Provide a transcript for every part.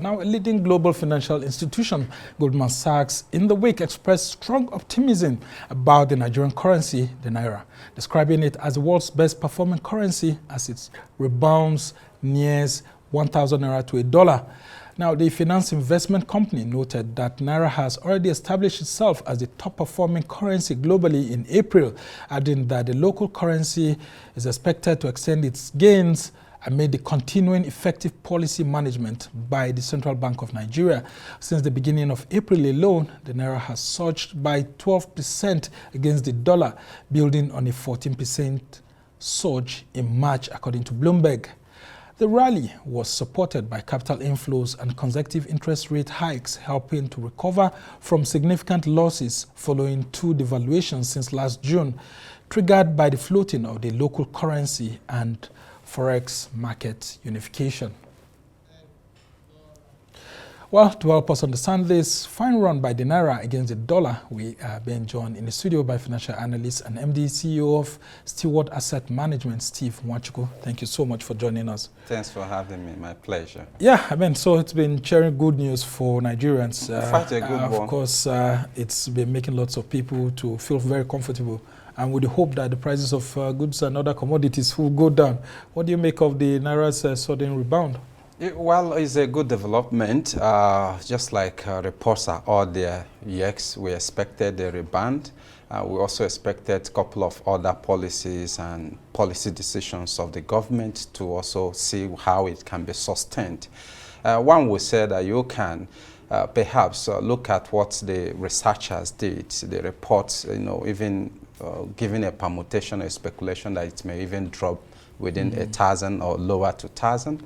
Now, a leading global financial institution, Goldman Sachs, in the week expressed strong optimism about the Nigerian currency, the Naira, describing it as the world's best performing currency as it rebounds nears 1,000 Naira to a dollar. Now, the finance investment company noted that Naira has already established itself as the top performing currency globally in April, adding that the local currency is expected to extend its gains amid the continuing effective policy management by the Central Bank of Nigeria. Since the beginning of April alone, the Naira has surged by 12% against the dollar, building on a 14% surge in March, according to Bloomberg. The rally was supported by capital inflows and consecutive interest rate hikes, helping to recover from significant losses following two devaluations since last June, triggered by the floating of the local currency and forex market unification. Well, to help us understand this fine run by the Naira against the dollar, we are being joined in the studio by financial analyst and MD CEO of Steward Asset Management, Steve Nwachukwu. Thank you so much for joining us. Thanks for having me. My pleasure. Yeah, so it's been sharing good news for Nigerians. Quite a good one. Of course, it's been making lots of people to feel very comfortable, and with the hope that the prices of goods and other commodities will go down. What do you make of the Naira's sudden rebound? Well, it's a good development. Just like reports are all there, yes, we expected a rebound. We also expected a couple of other policies and policy decisions of the government to also see how it can be sustained. One would say that you can perhaps look at what the researchers did, the reports, even giving a permutation or speculation that it may even drop within 1,000 or lower to 1,000.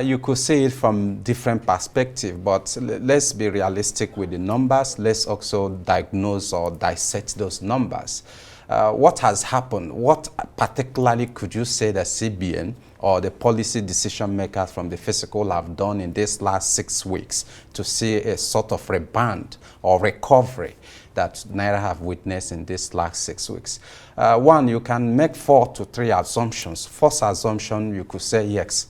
You could see it from different perspectives, but let's be realistic with the numbers. Let's also diagnose or dissect those numbers. What has happened? What particularly could you say that CBN or the policy decision makers from the fiscal have done in this last 6 weeks to see a sort of rebound or recovery that Naira have witnessed in this last 6 weeks? One, you can make 4 to 3 assumptions. First assumption, you could say, yes,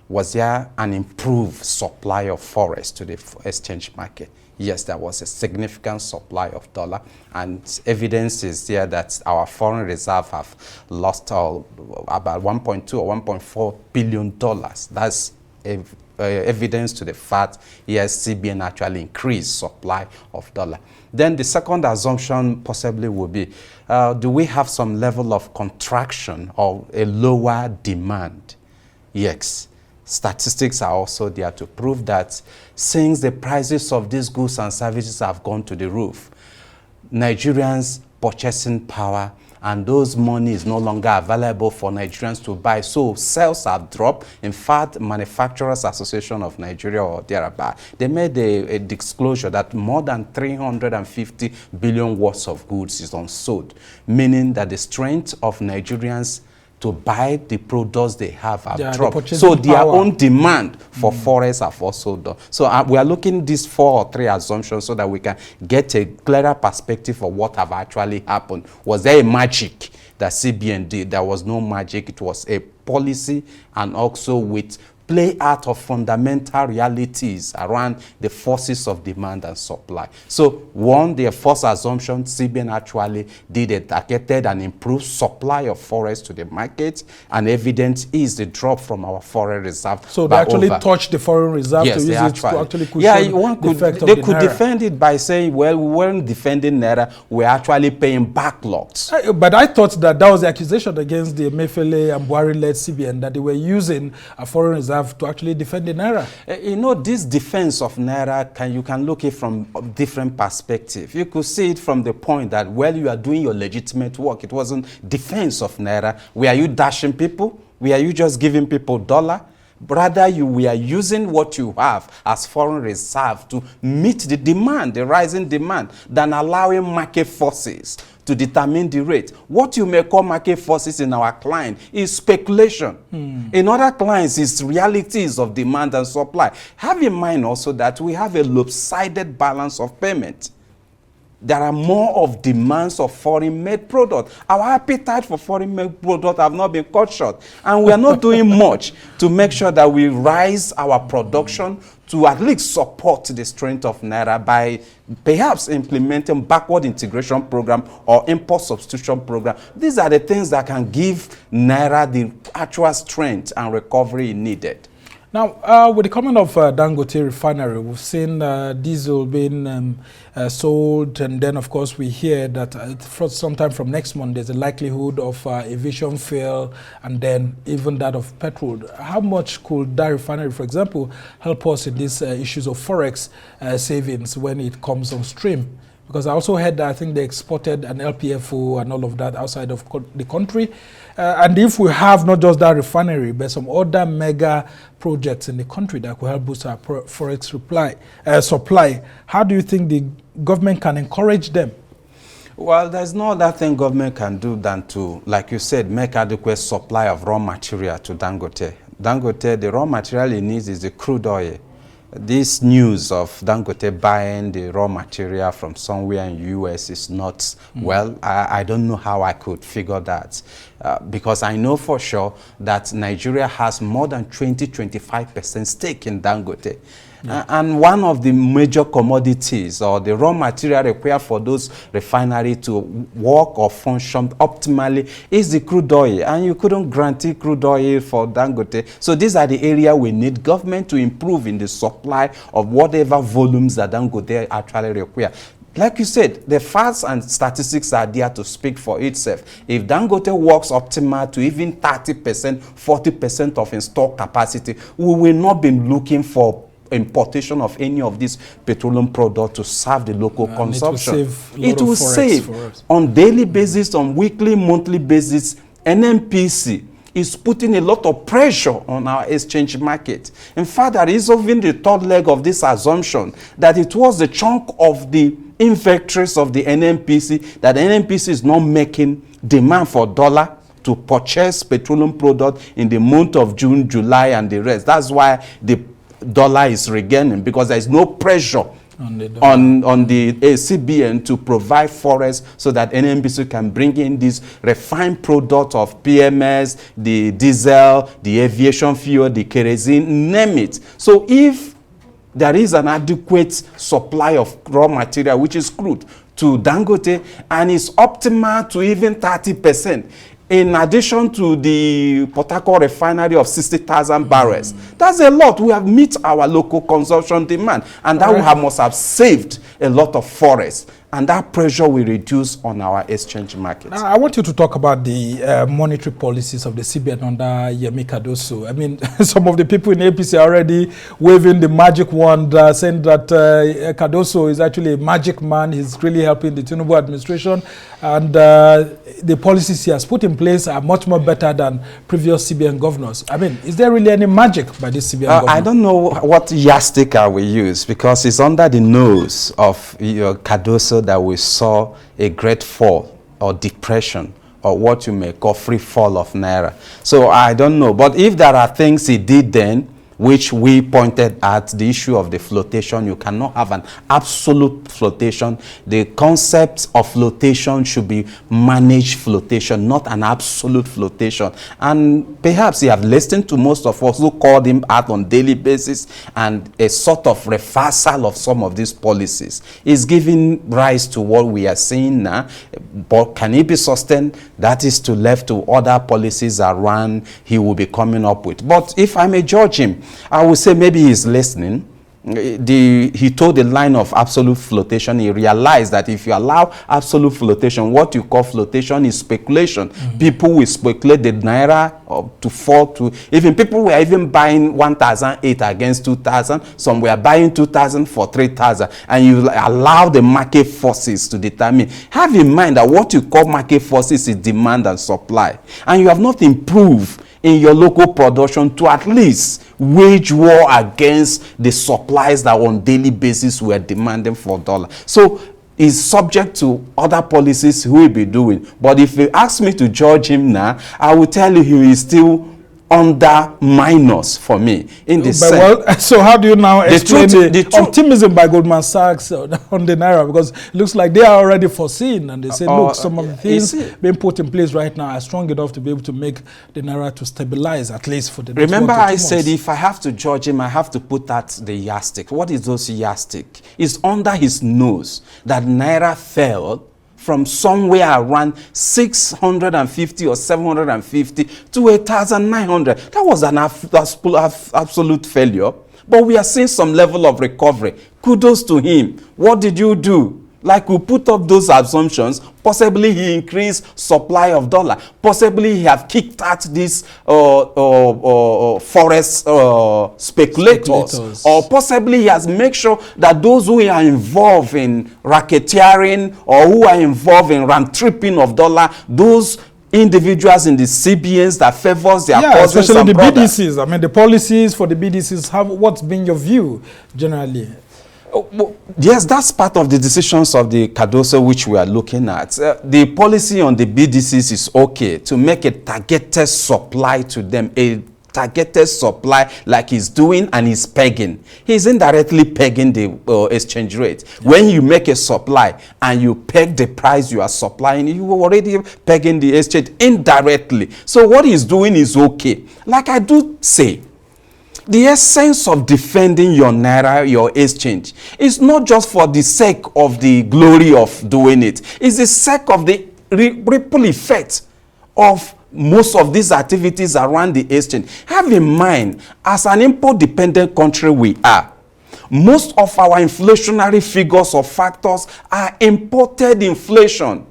was there an improved supply of forex to the exchange market? Yes, there was a significant supply of dollar, and evidence is there that our foreign reserve have lost about 1.2 or 1.4 billion dollars. That's evidence to the fact, yes, CBN actually increased supply of dollar. Then the second assumption possibly would be, do we have some level of contraction or a lower demand? Yes. Statistics are also there to prove that since the prices of these goods and services have gone to the roof, Nigerians' purchasing power and those money is no longer available for Nigerians to buy. So sales have dropped. In fact, Manufacturers Association of Nigeria or thereabout, they made a disclosure that more than 350 billion worth of goods is unsold, meaning that the strength of Nigerians to buy the products they have dropped. So their own demand for forex have also done. So we are looking at these 4 or 3 assumptions so that we can get a clearer perspective of what have actually happened. Was there a magic that CBN did? There was no magic. It was a policy, and also with play out of fundamental realities around the forces of demand and supply. So one, the first assumption, CBN actually did a targeted and improved supply of forex to the market, and evidence is the drop from our foreign reserve. So they actually touched the foreign reserve, yes, to use it to actually cushion the effect of the Naira. They could defend it by saying, well, we weren't defending Naira, we're actually paying backlogs. But I thought that was the accusation against the Mefele and Buhari-led CBN, that they were using a foreign reserve to actually defend the Naira. This defense of Naira, you can look at it from different perspectives. You could see it from the point that, well, you are doing your legitimate work. It wasn't defense of Naira. Were you dashing people? Were you just giving people dollar? Rather, we are using what you have as foreign reserve to meet the demand, the rising demand, than allowing market forces to determine the rate. What you may call market forces in our client is speculation. In other clients, it's realities of demand and supply. Have in mind also that we have a lopsided balance of payment. there are more of demands of foreign-made products. Our appetite for foreign-made products have not been cut short. And we are not doing much to make sure that we rise our production to at least support the strength of Naira by perhaps implementing backward integration program or import substitution program. These are the things that can give Naira the actual strength and recovery needed. Now, with the coming of Dangote refinery, we've seen diesel being sold, and then, of course, we hear that sometime from next month, there's a likelihood of aviation fuel, and then even that of petrol. How much could that refinery, for example, help us in these issues of forex savings when it comes on stream? Because I also heard that I think they exported an LPFO and all of that outside of the country. And if we have not just that refinery, but some other mega projects in the country that could help boost our forex supply, how do you think the government can encourage them? Well, there's no other thing government can do than to, like you said, make adequate supply of raw material to Dangote. Dangote, the raw material it needs is the crude oil. This news of Dangote buying the raw material from somewhere in the US is not, well, I don't know how I could figure that. Because I know for sure that Nigeria has more than 20-25% stake in Dangote. And one of the major commodities or the raw material required for those refineries to work or function optimally is the crude oil. And you couldn't guarantee crude oil for Dangote. So these are the areas we need government to improve in the supply of whatever volumes that Dangote actually require. Like you said, the facts and statistics are there to speak for itself. If Dangote works optimal to even 30%, 40% of installed capacity, we will not be looking for importation of any of these petroleum products to serve the local consumption. It will save on daily basis, on weekly, monthly basis. NNPC is putting a lot of pressure on our exchange market. In fact, that is even the third leg of this assumption that it was the chunk of the inventories of the NNPC that NNPC is not making demand for dollar to purchase petroleum products in the month of June, July, and the rest. That's why the dollar is regaining, because there is no pressure on the CBN to provide forex so that NNPC can bring in this refined product of PMS, the diesel, the aviation fuel, the kerosene, name it. So if there is an adequate supply of raw material, which is crude, to Dangote, and is optimal to even 30%, in addition to the Port Harcourt refinery of 60,000 barrels. That's a lot. We have met our local consumption demand, and that must have saved a lot of forests. And that pressure will reduce on our exchange market. I want you to talk about the monetary policies of the CBN under Yemi Cardoso. I mean, some of the people in APC are already waving the magic wand, saying that Cardoso is actually a magic man. He's really helping the Tinubu administration. And the policies he has put in place are much more better than previous CBN governors. I mean, is there really any magic by this CBN governor? I don't know what yardstick I will use, because it's under the nose of Cardoso that we saw a great fall or depression, or what you may call free fall of Naira. So I don't know. But if there are things he did then, which we pointed at, the issue of the flotation, you cannot have an absolute flotation. The concept of flotation should be managed flotation, not an absolute flotation. And perhaps you have listened to most of us who called him out on daily basis, and a sort of reversal of some of these policies is giving rise to what we are seeing now. But can it be sustained? That is to left to other policies around he will be coming up with. But if I may judge him, I would say maybe he's listening. He told the line of absolute flotation. He realized that if you allow absolute flotation, what you call flotation is speculation. People will speculate the Naira to fall to, even people were even buying 1,008 against 2,000. Some were buying 2,000 for 3,000. And you allow the market forces to determine. Have in mind that what you call market forces is demand and supply. And you have not improved in your local production to at least wage war against the supplies that on daily basis were demanding for dollar. So is subject to other policies he will be doing. But if you ask me to judge him now, I will tell you he is still undermine us for me in the sense. Well, so how do you now explain the optimism by Goldman Sachs on the Naira? Because it looks like they are already foreseen, and they say, look, some of the things being put in place right now are strong enough to be able to make the Naira to stabilize, at least for the next 1 to 2 months. Remember I said if I have to judge him, I have to put at the yardstick. What is those yardstick? It's under his nose that Naira fell from somewhere around 650 or 750 to 1,900. That was an absolute failure. But we are seeing some level of recovery. Kudos to him. What did you do? Like, we put up those assumptions. Possibly he increased supply of dollar. Possibly he have kicked out these forex speculators. Or possibly he has made sure that those who are involved in racketeering or who are involved in round tripping of dollar, those individuals in the CBNs that favors their cousins especially and the brothers. BDCs. I mean, the policies for the BDCs, what's been your view generally? Yes, that's part of the decisions of the Cardoso which we are looking at. The policy on the BDCs is okay to make a targeted supply to them, a targeted supply like he's doing and he's pegging. He's indirectly pegging the exchange rate. Yeah. When you make a supply and you peg the price you are supplying, you are already pegging the exchange indirectly. So what he's doing is okay. Like I do say, the essence of defending your Naira, your exchange, is not just for the sake of the glory of doing it. It's the sake of the ripple effect of most of these activities around the exchange. Have in mind, as an import-dependent country we are, most of our inflationary figures or factors are imported inflation.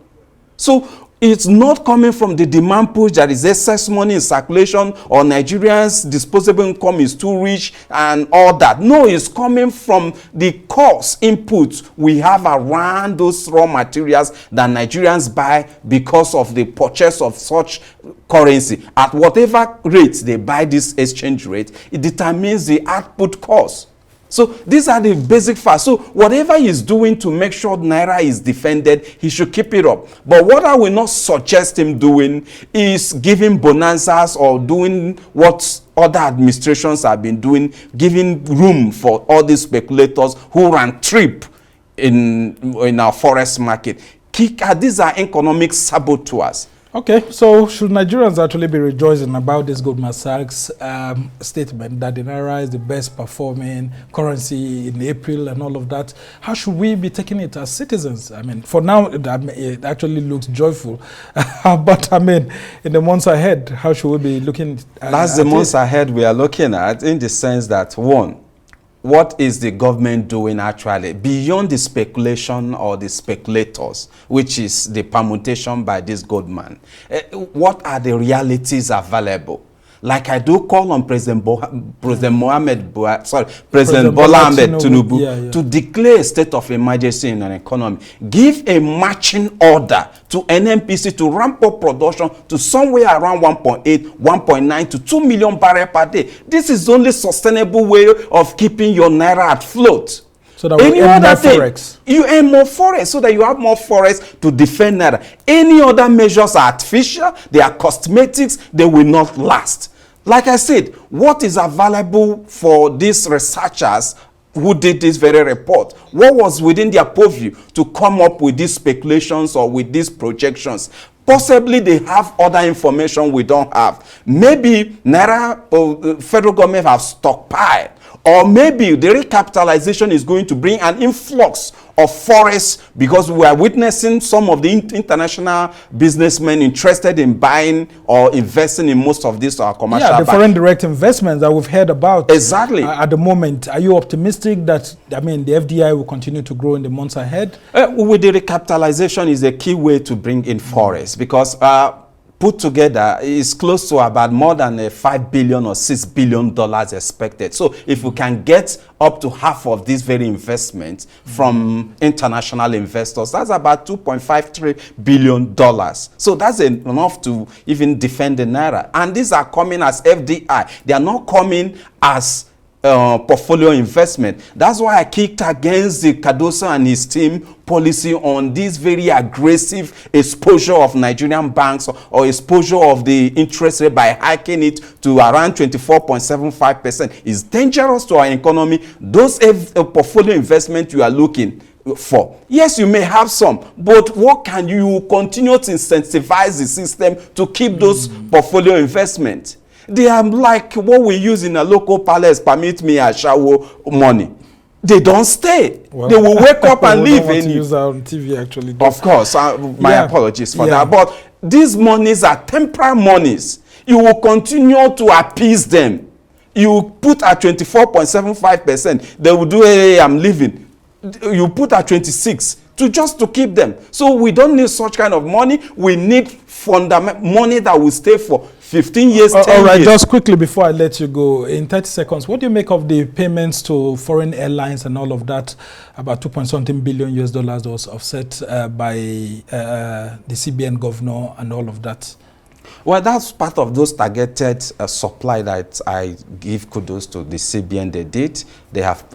So it's not coming from the demand push that is excess money in circulation or Nigerians' disposable income is too rich and all that. No, it's coming from the cost inputs we have around those raw materials that Nigerians buy because of the purchase of such currency. At whatever rate they buy this exchange rate, it determines the output cost. So these are the basic facts. So whatever he's doing to make sure Naira is defended, he should keep it up. But what I will not suggest him doing is giving bonanzas or doing what other administrations have been doing, giving room for all these speculators who run trip in our forex market. These are economic saboteurs. Okay, so should Nigerians actually be rejoicing about this Goldman Sachs statement that the Naira is the best performing currency in April and all of that? How should we be taking it as citizens? I mean, for now, it actually looks joyful. But I mean, in the months ahead, how should we be looking at That's the months ahead we are looking at, in the sense that, one, what is the government doing actually beyond the speculation or the speculators, which is the permutation by this Goldman? What are the realities available? Like I do call on President Bola Ahmed Tinubu to declare a state of emergency in an economy. Give a marching order to NNPC to ramp up production to somewhere around 1.8, 1.9 to 2 million barrels per day. This is the only sustainable way of keeping your Naira at float. So that we earn more forex. You earn more forex so that you have more forex to defend Naira. Any other measures are artificial, they are cosmetics, they will not last. Like I said, what is available for these researchers who did this very report? What was within their purview to come up with these speculations or with these projections? Possibly they have other information we don't have. Maybe Naira or federal government have stockpiled. Or maybe the recapitalization is going to bring an influx of forex, because we are witnessing some of the international businessmen interested in buying or investing in most of these commercial the foreign direct investments that we've heard about. Exactly. At the moment, are you optimistic that, I mean, the FDI will continue to grow in the months ahead? With the recapitalization is a key way to bring in forex, because put together is close to about more than $5 billion or $6 billion expected. So if we can get up to half of this very investment from international investors, that's about $2.53 billion. So that's enough to even defend the Naira. And these are coming as FDI. They are not coming as portfolio investment. That's why I kicked against the Cardoso and his team policy on this very aggressive exposure of Nigerian banks or exposure of the interest rate by hiking it to around 24.75%. It's dangerous to our economy. Those portfolio investment you are looking for, yes, you may have some, but what can you continue to incentivize the system to keep those portfolio investments? They are like what we use in a local palace, permit me a shower money. They don't stay. Well, they will wake up and leave. We don't want to use our TV actually. Of course, my apologies for that. But these monies are temporary monies. You will continue to appease them. You put at 24.75%, they will do, hey, I'm leaving. You put at 26 just to keep them. So we don't need such kind of money. We need fundamental money that will stay for 15 years, 10 years. All right, just quickly before I let you go, in 30 seconds, what do you make of the payments to foreign airlines and all of that? About $2.something billion was offset by the CBN governor and all of that. Well, that's part of those targeted supply that I give kudos to the CBN. They did. They have,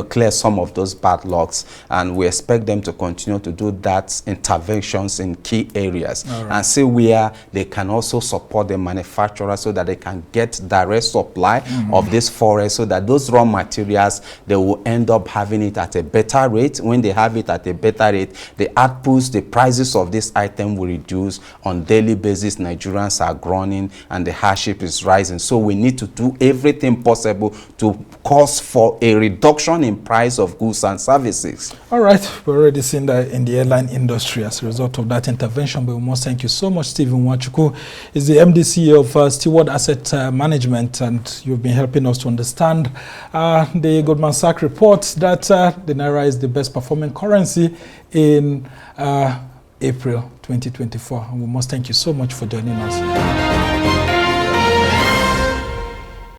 cleared some of those bad locks, and we expect them to continue to do that interventions in key areas and see where they can also support the manufacturers so that they can get direct supply of this forest, so that those raw materials, they will end up having it at a better rate. When they have it at a better rate, the outputs, the prices of this item will reduce on daily basis. Nigerians are groaning and the hardship is rising. So we need to do everything possible to cause for a reduction in price of goods and services. All right, we're already seeing that in the airline industry as a result of that intervention. But we must thank you so much, Stephen Nwachukwu. He's the MD of Steward Asset Management, and you've been helping us to understand the Goldman Sachs report that the Naira is the best performing currency in April 2024. And we must thank you so much for joining us.